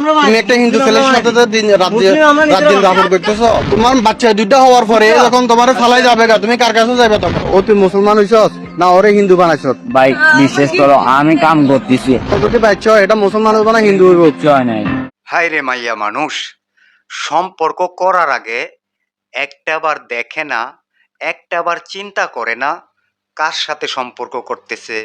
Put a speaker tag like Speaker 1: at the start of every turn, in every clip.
Speaker 1: তুমি একটা হিন্দু ছেলের সাথে রাত দিন যাপন করতেছো। তোমার বাচ্চা দুইটা হওয়ার পরে যখন তোমার ফালাই যাবে গা, তুমি কার কাছে যাবে তখন? ও তুই মুসলমান হইছস না ওরে হিন্দু বানাইছস?
Speaker 2: ভাই বিশেষ করো আমি কাম করতেছি,
Speaker 1: যদি বাচ্চা এটা মুসলমান হইব না হিন্দু হইব?
Speaker 2: হয় নাই।
Speaker 3: হায় রে মাইয়া মানুষ, সম্পর্ক করার আগে একটাবার দেখে না, একটাবার চিন্তা করে না কার সাথে সম্পর্ক করতেছে,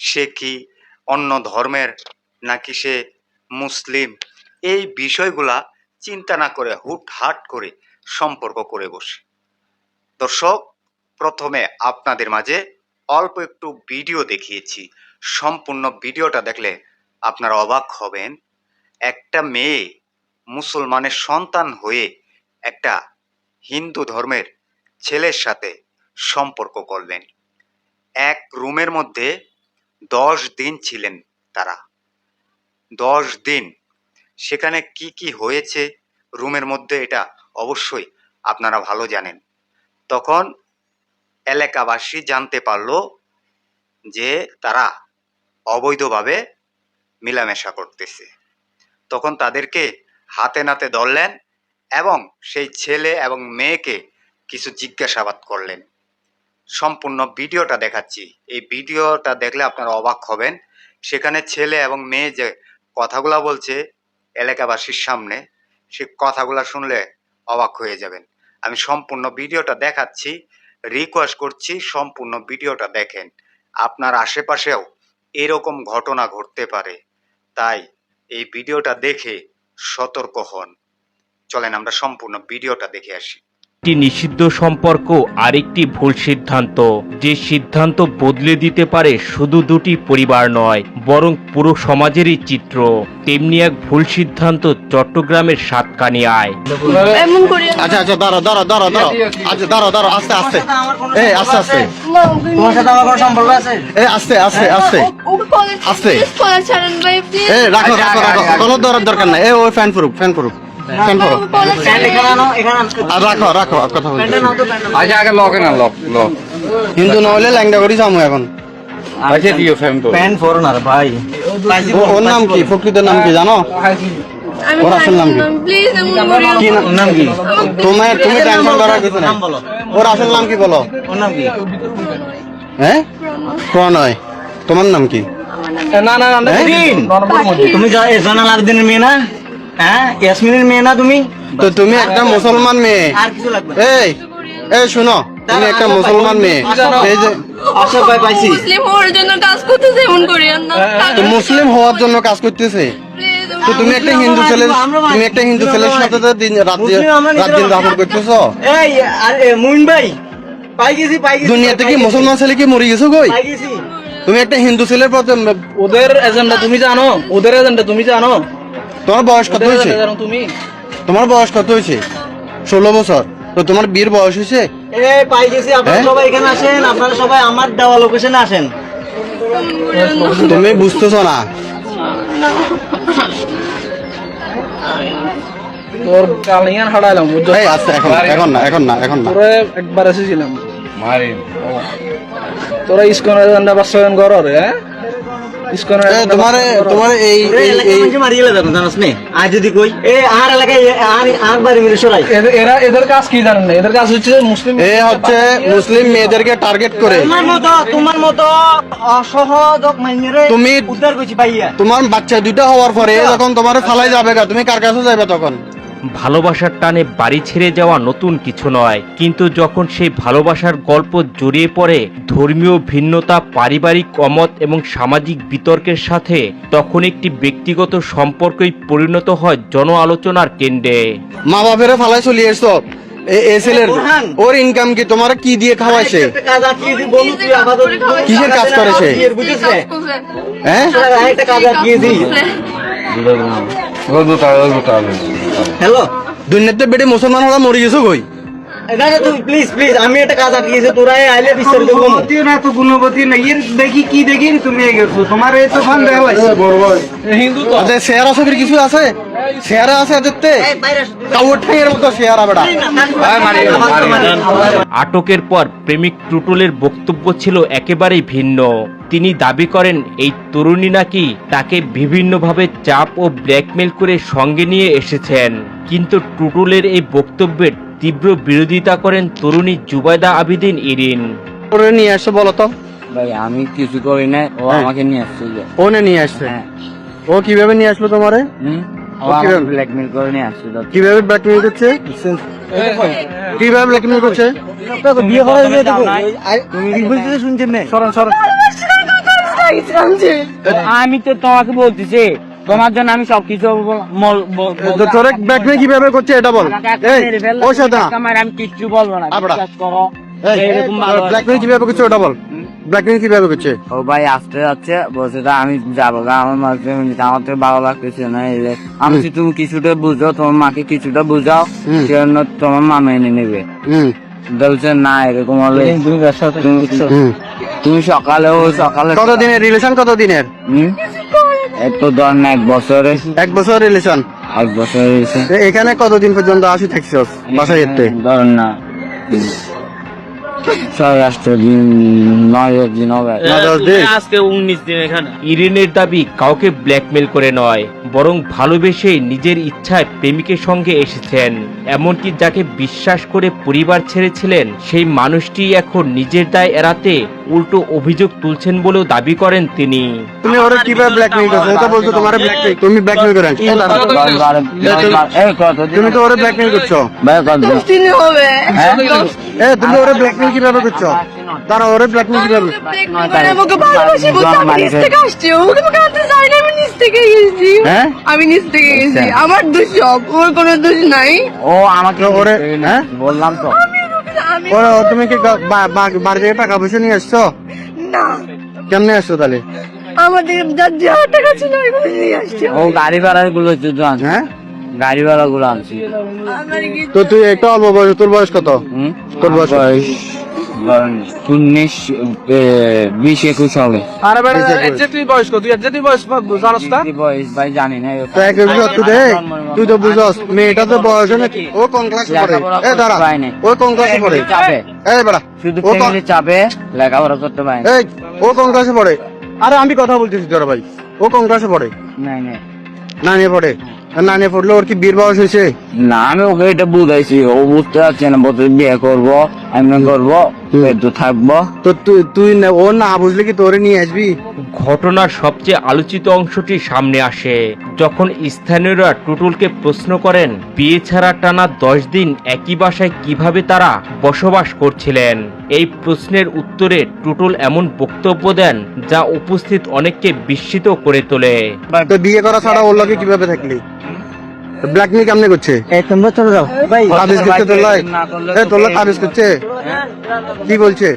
Speaker 3: সে কি অন্য ধর্মের নাকি সে মুসলিম, এই বিষয়গুলা চিন্তা না করে হুটহাট করে সম্পর্ক করে বসে। দর্শক, প্রথমে আপনাদের মাঝে অল্প একটু ভিডিও দেখিয়েছি, সম্পূর্ণ ভিডিওটা দেখলে আপনারা অবাক হবেন। একটা মেয়ে মুসলমানের সন্তান হয়ে একটা হিন্দু ধর্মের ছেলের সাথে সম্পর্ক করলেন। এক রুমের মধ্যে 10 দিন ছিলেন তারা। 10 দিন সেখানে কি কি হয়েছে রুমের মধ্যে এটা অবশ্যই আপনারা ভালো জানেন। তখন এলাকাবাসী জানতে পারল যে তারা অবৈধভাবে মেলামেশা করতেছে। তখন তাদেরকে হাতে নাতে ধরলেন এবং সেই ছেলে এবং মেয়েকে কিছু জিজ্ঞাসাবাদ করলেন। সম্পূর্ণ ভিডিওটা দেখাচ্ছি, এই ভিডিওটা দেখলে আপনারা অবাক হবেন। সেখানে ছেলে এবং মেয়ে যে কথাগুলা বলছে এলাকাবাসীর সামনে, সে কথাগুলা শুনলে অবাক হয়ে যাবেন। আমি সম্পূর্ণ ভিডিওটা দেখাচ্ছি, রিকোয়েস্ট করছি সম্পূর্ণ ভিডিওটা দেখেন। আপনার আশেপাশেও এরকম ঘটনা ঘটতে পারে, তাই এই ভিডিওটা দেখে সতর্ক হন। চলেন আমরা সম্পূর্ণ ভিডিওটা দেখে আসি।
Speaker 4: একটি নিষিদ্ধ সম্পর্ক আরেকটি ভুল সিদ্ধান্ত, যে সিদ্ধান্ত বদলে দিতে পারে শুধু দুটি পরিবার নয় বরং পুরো সমাজেরই চিত্র। তেমনি এক ভুল সিদ্ধান্ত চট্টগ্রামের সাতকানিয়ায়।
Speaker 1: আচ্ছা আচ্ছা, দাঁড়াও দাঁড়াও দাঁড়াও দাঁড়াও, আচ্ছা দাঁড়াও দাঁড়াও, আস্তে আস্তে, এই আস্তে আস্তে,
Speaker 2: তোমার সাথে আমার কোনো সম্পর্ক আছে?
Speaker 1: এই আস্তে আস্তে আস্তে আস্তে, এই রাখো রাখো রাখো, কোনো দরকার নাই। এই ওই fan proof, fan proof, fan proof, আর রাখো রাখো, কথা বলছি।
Speaker 2: আচ্ছা আগে লকে না, লক লক
Speaker 1: হিন্দু না হলে ল্যাংডা করি যাবো এখন।
Speaker 2: আচ্ছা দিও ফ্যান তো
Speaker 5: প্যান ফরেনার ভাই।
Speaker 1: ওর নাম কি, প্রকৃত নাম কি জানো? ওর আসল নাম কি? কি নাম কি? তুমি টেনশন করার কিছু নাই, ওর আসল নাম কি বলো?
Speaker 5: ওর নাম কি?
Speaker 1: হ্যাঁ, প্রণয়। তোমার নাম কি?
Speaker 5: না না না, তুমি জানাল আবেদিনের মেয়ে না? হ্যাঁ, ইয়াসমিনের মেয়ে না তুমি?
Speaker 1: তো তুমি একটা মুসলমান মেয়ে।
Speaker 5: আর কিছু লাগবে?
Speaker 1: এই এই শুনো, তুমি একটা মুসলমান মেয়ে, এই যে
Speaker 5: আশা ভাই পাইছি।
Speaker 6: মুসলিম হওয়ার জন্য কাজ করতেছে, এমন করিয়েন না।
Speaker 1: তো মুসলিম হওয়ার জন্য কাজ করতেছে, তো তুমি একটা হিন্দু ছেলের, তুমি একটা হিন্দু ছেলের সাথে রাত দিন যাপন করতেছো।
Speaker 5: এই মুইন ভাই পাই গেছি, পাই গেছি।
Speaker 1: দুনিয়াতে কি মুসলমান ছেলে কি মরে গেছো কই?
Speaker 5: পাই গেছি।
Speaker 1: তুমি একটা হিন্দু ছেলের প্রতি,
Speaker 5: ওদের এজেন্ডা তুমি জানো? ওদের এজেন্ডা তুমি জানো?
Speaker 1: তোমার বয়স কত হয়েছে?
Speaker 5: তুমি
Speaker 1: তোমার বয়স কত হয়েছে? 16 বছর। তো তোমার বিয়ের বয়স হয়েছে?
Speaker 5: এই পাই গেছি। আপনারা সবাই এখানে আসেন, আপনারা সবাই আমার দেওয়া লোকেশনে আসেন।
Speaker 1: তুমি বুঝতেছো না?
Speaker 5: তোর কালিয়ান হারাইলাম, বুঝছো?
Speaker 1: এই আচ্ছা, এখন এখন না, এখন না, এখন না।
Speaker 5: তোরে একবার এসেছিলাম মারি। তোরা ইসকনের এজেন্ডা বাস্তবায়ন করো রে? হ্যাঁ, ইসকনের
Speaker 1: তোমার তোমার এই
Speaker 5: মারিয়ে যাবেন জানাস নে। আজ যদি কই এই আর এলাকায় আর বাড়ি মিলে সরাই, এদের কাজ কি জানেন না? এদের কাজ হচ্ছে মুসলিম,
Speaker 1: হচ্ছে মুসলিম মেয়েদেরকে টার্গেট করে।
Speaker 5: তোমার মতো অসহযোগ মাইনেরে
Speaker 1: তুমি
Speaker 5: উদ্ধার করছি ভাইয়া।
Speaker 1: তোমার বাচ্চা দুইটা হওয়ার পরে যখন তোমার ফালাই যাবে গা, তুমি কার কাছে যাবে তখন?
Speaker 4: ভালোবাসার টানে বাড়ি ছেড়ে যাওয়া নতুন কিছু নয়, কিন্তু যখন সেই ভালোবাসার গল্প জড়িয়ে পড়ে ধর্মীয় ভিন্নতা, পারিবারিক অমত এবং সামাজিক বিতর্কের সাথে, তখন একটি ব্যক্তিগত সম্পর্কই পরিণত হয় জন আলোচনার কেন্দ্রে।
Speaker 1: মা বাপের ফালাই চলে এসছো, এই ছেলের ওর ইনকাম কি? তোমার কি দিয়ে খাওয়াইছে? কিসের কাজ করেছে? হ্যাঁ,
Speaker 5: হ্যালো,
Speaker 1: দুনিয়াতে বেটে মুসলমান হওয়া মরে গেছো কই?
Speaker 5: দাদা তুমি প্লিজ প্লিজ, আমি একটা কাজ আটকিয়েছি, তোরা আইলে বিস্তারিত বলবো।
Speaker 7: না তো গুণবতী না, এর দেখি কি দেখি তুমি গেছো, তোমার এই তো ফান দেওয়া হিন্দু তো
Speaker 1: আচ্ছা, শেয়ার ছবির কিছু আছে? শেয়ার আছে আজতে কাউঠাইয়ের মতো শেয়ার আবেড়া
Speaker 4: আটকের পর প্রেমিক টুটুলের বক্তব্য ছিল একেবারেই ভিন্ন। তিনি দাবি করেন এই তরুণী নাকি তাকে বিভিন্নভাবে চাপ ও ব্ল্যাকমেল করে সঙ্গে নিয়ে এসেছেন। কিন্তু টুটুলের এই বক্তব্যের তীব্র বিরোধিতা করেন তরুণী জুবাইদা আবিদিন ইরিন।
Speaker 1: করে নিয়ে আসছো বলো তো?
Speaker 2: ভাই আমি কিছু করি না, ও
Speaker 1: হ্যাঁ।
Speaker 2: আমাকে নিয়ে আসছে যে।
Speaker 1: ও নিয়ে আসছে?
Speaker 2: হ্যাঁ।
Speaker 1: ও কিভাবে নিয়ে আসলো তোমারে?
Speaker 2: ও
Speaker 1: ও
Speaker 2: আমাকে
Speaker 1: কিভাবে?
Speaker 2: ব্ল্যাকমেল করে নিয়ে আসছিল।
Speaker 1: কিভাবে ব্ল্যাকমেল করছে? কিভাবে ব্ল্যাকমেল করছে?
Speaker 5: বিয়ে করা হয়েছে তো তুমি কি বলতে শুনছেন না? সরন সরন
Speaker 2: আমি তো তোমাকে বলতেছি, তোমার জন্য আমি সবকিছু
Speaker 1: তোরে ব্ল্যাকমেল কিভাবে করছে এটা বল। এই ও সাদা
Speaker 2: আমি কিচ্ছু বলবো না,
Speaker 1: আবড়া।
Speaker 2: বিশ্বাস করো।
Speaker 1: ব্ল্যাকমেল কিভাবে করছে ওটা বল। ব্ল্যাকমেল কিভাবে করছে?
Speaker 2: ও ভাই আসতে যাচ্ছে, বলছে তো আমি যাবো গা, আমার মাঝে আমার তো ভালো লাগতেছে না। এই যে আমি বলছি, তুমি কিছুটা বুঝাও, তোমার মাকে কিছুটা বুঝাও, সেজন্য তোমার মা মেনে নেবে। বলছে না এরকম হলে তুমি সকালে
Speaker 1: কত দিনের রিলেশন? কত দিনের?
Speaker 2: একটু ধর না 1 বছরে।
Speaker 1: 1 বছর রিলেশন?
Speaker 2: 1 বছর হয়েছে।
Speaker 1: এখানে কতদিন পর্যন্ত আসি থাকছিস বাসায় যেতে?
Speaker 2: ধর না 6-8 দিন, 9 দিন হবে।
Speaker 1: 10 দিন?
Speaker 4: আজকে 19 দিন এখানে। ইরিনের দাবি কাউকে ব্ল্যাকমেল করে নয়, বরং ভালোবেসে নিজের ইচ্ছায় প্রেমিকের সঙ্গে এসেছেন। এমনকি যাকে বিশ্বাস করে পরিবার ছেড়েছিলেন সেই মানুষটি এখন নিজের দায় এড়াতে উল্টো অভিযোগ তুলছেন বলেও দাবি করেন তিনি।
Speaker 1: তুমি ওরে কিভাবে ব্ল্যাকমেল করছো? এটা বলছো তোমারে ব্ল্যাকমেল, তুমি ব্ল্যাকমেল করেন। তুমি তো ওরে ব্ল্যাকমেল করছো।
Speaker 2: ভাই কত দিন?
Speaker 6: দিনে হবে।
Speaker 1: তুমি ওরে ব্ল্যাকমেল কিভাবে করছো? তারা ওরে ব্ল্যাকমেল কিভাবে?
Speaker 6: আমাকে ভালোবাসি বলতে আমি নিচ থেকে আসছি, ওকে আমাকে আনতে চাই না, আমি নিচ থেকে গেছি।
Speaker 1: হ্যাঁ?
Speaker 6: আমি নিচ থেকে গেছি, আমার দোষ সব, ওর কোনো দোষ নাই।
Speaker 2: ও আমাকে
Speaker 1: ওরে হ্যাঁ
Speaker 2: বললাম তো।
Speaker 6: আমি
Speaker 1: তুমি কি বাড়ি থেকে টাকা পয়সা নিয়ে আসছো?
Speaker 6: না,
Speaker 1: কেমনে আসছো তাহলে?
Speaker 6: আমাদের যার টাকা ছিল ওইগুলো নিয়ে আসছি।
Speaker 2: ও গাড়ি ভাড়া গুলো আনছি।
Speaker 1: হ্যাঁ
Speaker 2: গাড়ি ভাড়া গুলো আনছি।
Speaker 6: আমার কি
Speaker 1: তো তুই একটা অল্প বয়স, তোর বয়স কত? তোর বয়স?
Speaker 2: 19-20-21 হবে।
Speaker 5: আরে ভাই এক্স্যাক্টলি বয়স কত? তুই এক্স্যাক্টলি বয়স জানোস না?
Speaker 2: বয়স ভাই জানি না।
Speaker 1: তো এক বছর তুই দেখ, তুই তো বুঝস মেয়েটা তো বয়স নাকি? ও কোন ক্লাসে পড়ে? এ দাঁড়া, ও কোন ক্লাসে পড়ে?
Speaker 2: চাপে
Speaker 1: এই বেড়া,
Speaker 2: শুধু
Speaker 1: ও কোন-
Speaker 2: ফ্যামিলি চাপে লেখাপড়া করতে পারে না।
Speaker 1: এই ও কোন ক্লাসে পড়ে? আরে আমি কথা বলতেছি তোরা ভাই, ও কোন ক্লাসে পড়ে?
Speaker 2: নাই নাই।
Speaker 1: না নিয়ে পড়ে? আর না নিয়ে পড়লে ওর কি বীর বয়স হয়েছে?
Speaker 2: না আমি ওকে এটা বুঝাইছি, ও বুঝতে পারছে না, বলতে বিয়ে করবো, এমনি করবো, একটু থাকবো।
Speaker 1: তো তুই ও না বুঝলে কি তোরে নিয়ে আসবি?
Speaker 4: ঘটনার সবচেয়ে আলোচিত অংশটি সামনে আসে যখন স্থানীয়রা টুটুলকে প্রশ্ন করেন বিয়ে ছাড়া টানা 10 দিন একই বাসায় কিভাবে তারা বসবাস করছিলেন। এই প্রশ্নের উত্তরে টুটুল এমন বক্তব্য দেন যা উপস্থিত অনেককে বিস্মিত করে তোলে।
Speaker 1: তো বিয়ে করা ছাড়া ওর লগে কিভাবে থাকলি? ব্ল্যাকমেল কেমনে করছে?
Speaker 5: তোমরা চলে যাও ভাই।
Speaker 1: তাবিজ করছে তোর লাই?
Speaker 2: না করলে
Speaker 1: এ তোর লাই তাবিজ করছে? কি বলছে?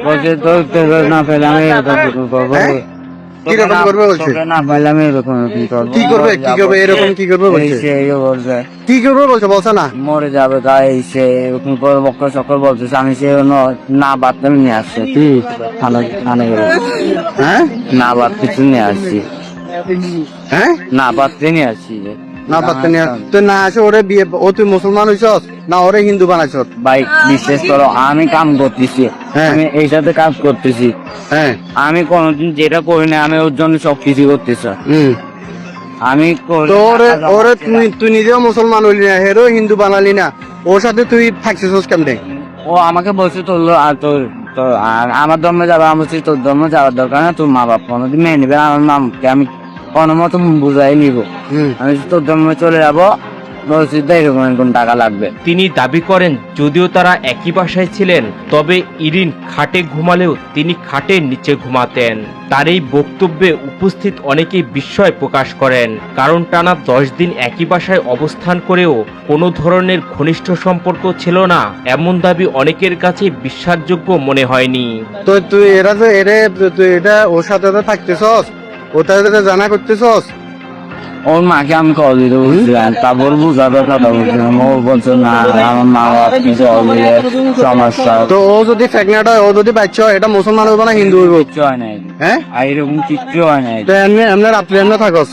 Speaker 2: বলছে তোকে না পেলে আমি এরকম করবো।
Speaker 1: হ্যাঁ? কি রকম করবে বলছে?
Speaker 2: তোকে না পেলে আমি এরকম করবো।
Speaker 1: কি করবে? কি করবে? এরকম কি করবে বলছে?
Speaker 2: এই সে এই বলছে,
Speaker 1: কি করবে বলছে? বলছে না?
Speaker 2: মরে যাবে তাই সে এরকম করে বক্কর চক্কর বলতেছে। আমি সে না বাদতে নিয়ে আসছে, তুই থানা গেল
Speaker 1: হ্যাঁ?
Speaker 2: না বাদ কিছু নিয়ে আসছি,
Speaker 1: হ্যাঁ?
Speaker 2: না বাদতে নিয়ে আসছি যে।
Speaker 1: না পারতে নিয়ে তুই না আসে ওরে বিয়ে, ও তুই মুসলমান হইছস না ওরে হিন্দু বানাইছস?
Speaker 2: ভাই বিশ্বাস করো, আমি কাম করতেছি,
Speaker 1: হ্যাঁ।
Speaker 2: আমি এই সাথে কাজ করতেছি,
Speaker 1: হ্যাঁ।
Speaker 2: আমি কোনোদিন যেটা করি না আমি ওর জন্য সবকিছু করতেছি। আমি
Speaker 1: তো ওরে তুই নিজেও মুসলমান হইলি না, হেরো হিন্দু বানালি না, ওর সাথে তুই থাকছিস কেমনে?
Speaker 2: ও আমাকে বলছে তোর আর তোর আর আমার ধর্মে যাবে, আমি বলছি তোর ধর্মে যাওয়ার দরকার না, তোর মা বাপ কোনোদিন মেনে নেবে, আমার মামকে আমি কোনো মতো বুঝাই নিব, আমি তোর ধর্মে চলে যাবো, বলছি এরকম টাকা লাগবে।
Speaker 4: তিনি দাবি করেন যদিও তারা একই বাসায় ছিলেন তবে ইরিন খাটে ঘুমালেও তিনি খাটের নিচে ঘুমাতেন। তার এই বক্তব্যে উপস্থিত অনেকেই বিস্ময় প্রকাশ করেন, কারণ টানা 10 দিন একই বাসায় অবস্থান করেও কোনো ধরনের ঘনিষ্ঠ সম্পর্ক ছিল না এমন দাবি অনেকের কাছে বিশ্বাসযোগ্য মনে হয়নি।
Speaker 1: তো তুই তুই এটা ওর সাথে তো থাকতেছস, ওর সাথে জানা করতেছস,
Speaker 2: ওর মাকে আমি কল দিতে বলছিলাম, তারপর বুঝাবে কথা বলছিলাম, ও বলছে না আমার মা বাবা কিছু হবে সমস্যা।
Speaker 1: তো ও যদি প্রেগনেন্ট হয়, ও যদি বাচ্চা হয়, এটা মুসলমান হইব না হিন্দু হইব?
Speaker 2: কিচ্ছু হয় নাই,
Speaker 1: হ্যাঁ,
Speaker 2: আর এরকম কিচ্ছু হয় নাই।
Speaker 1: তো এমনি এমনি রাত্রে এমনি থাকস?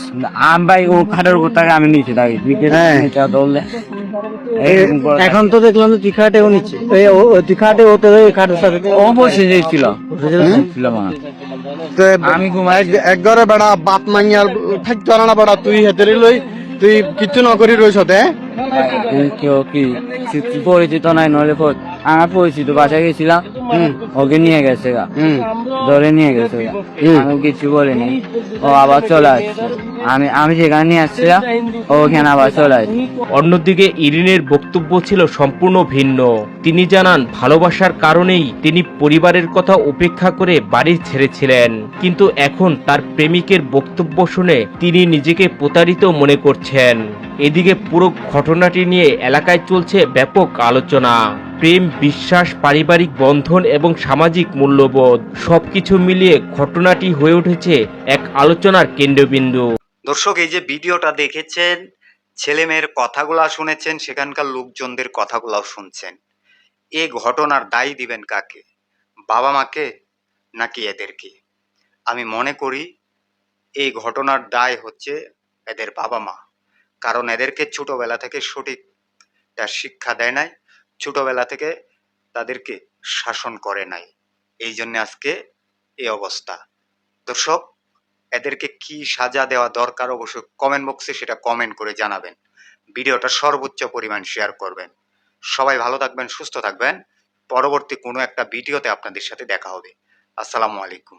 Speaker 2: আমি ভাই ও খাটের উপর থাকে, আমি নিচে থাকি,
Speaker 1: হ্যাঁ।
Speaker 2: ধরলে
Speaker 5: এখন তো দেখলাম তুই খাটেও নিচ্ছে, তুই খাটে ওতে খাটের সাথে
Speaker 2: ও বসে যেছিল ছিল মা।
Speaker 1: তো
Speaker 2: আমি ঘুমাই
Speaker 1: এক ঘরে বেড়া বাপ মাইয়ার থাকতে পারে না বেড়া, তুই হেতেরি লই তুই কিচ্ছু নকরি রইছ তে?
Speaker 2: কেউ কি পরিচিত নাই, নইলে আমার পরিচিত বাসায় গেছিলাম, ওকে নিয়ে গেছে গা, ধরে নিয়ে গেছে গা, আমি কিছু বলিনি, ও আবার চলে আসছে, আমি যেখানে নিয়ে আসছিলাম ও ওখানে আবার চলে আসছে।
Speaker 4: অন্যদিকে ইরিনের বক্তব্য ছিল সম্পূর্ণ ভিন্ন। তিনি জানান ভালোবাসার কারণেই তিনি পরিবারের কথা উপেক্ষা করে বাড়ি ছেড়েছিলেন, কিন্তু এখন তার প্রেমিকের বক্তব্য শুনে তিনি নিজেকে প্রতারিত মনে করছেন। এদিকে পুরো ঘটনাটি নিয়ে এলাকায় চলছে ব্যাপক আলোচনা। প্রেম, বিশ্বাস, পারিবারিক বন্ধন এবং সামাজিক মূল্যবোধ সবকিছু মিলিয়ে ঘটনাটি হয়ে উঠেছে এক আলোচনার কেন্দ্রবিন্দু।
Speaker 3: দর্শক, এই যে ভিডিওটা দেখেছেন, ছেলে মেয়ের কথাগুলা শুনেছেন, সেখানকার লোকজনদের কথাগুলাও শুনছেন, এই ঘটনার দায়ী দিবেন কাকে? বাবা মাকে নাকি এদেরকে? আমি মনে করি এই ঘটনার দায় হচ্ছে এদের বাবা মা, কারণ এদেরকে ছোটবেলা থেকে সঠিক শিক্ষা দেয় নাই, ছোটবেলা থেকে তাদেরকে শাসন করে নাই, এই জন্য আজকে এই অবস্থা। দর্শক, এদেরকে কি সাজা দেওয়া দরকার অবশ্যই কমেন্ট বক্সে সেটা কমেন্ট করে জানাবেন। ভিডিওটা সর্বোচ্চ পরিমাণ শেয়ার করবেন। সবাই ভালো থাকবেন, সুস্থ থাকবেন। পরবর্তী কোনো একটা ভিডিওতে আপনাদের সাথে দেখা হবে। আসসালামু আলাইকুম।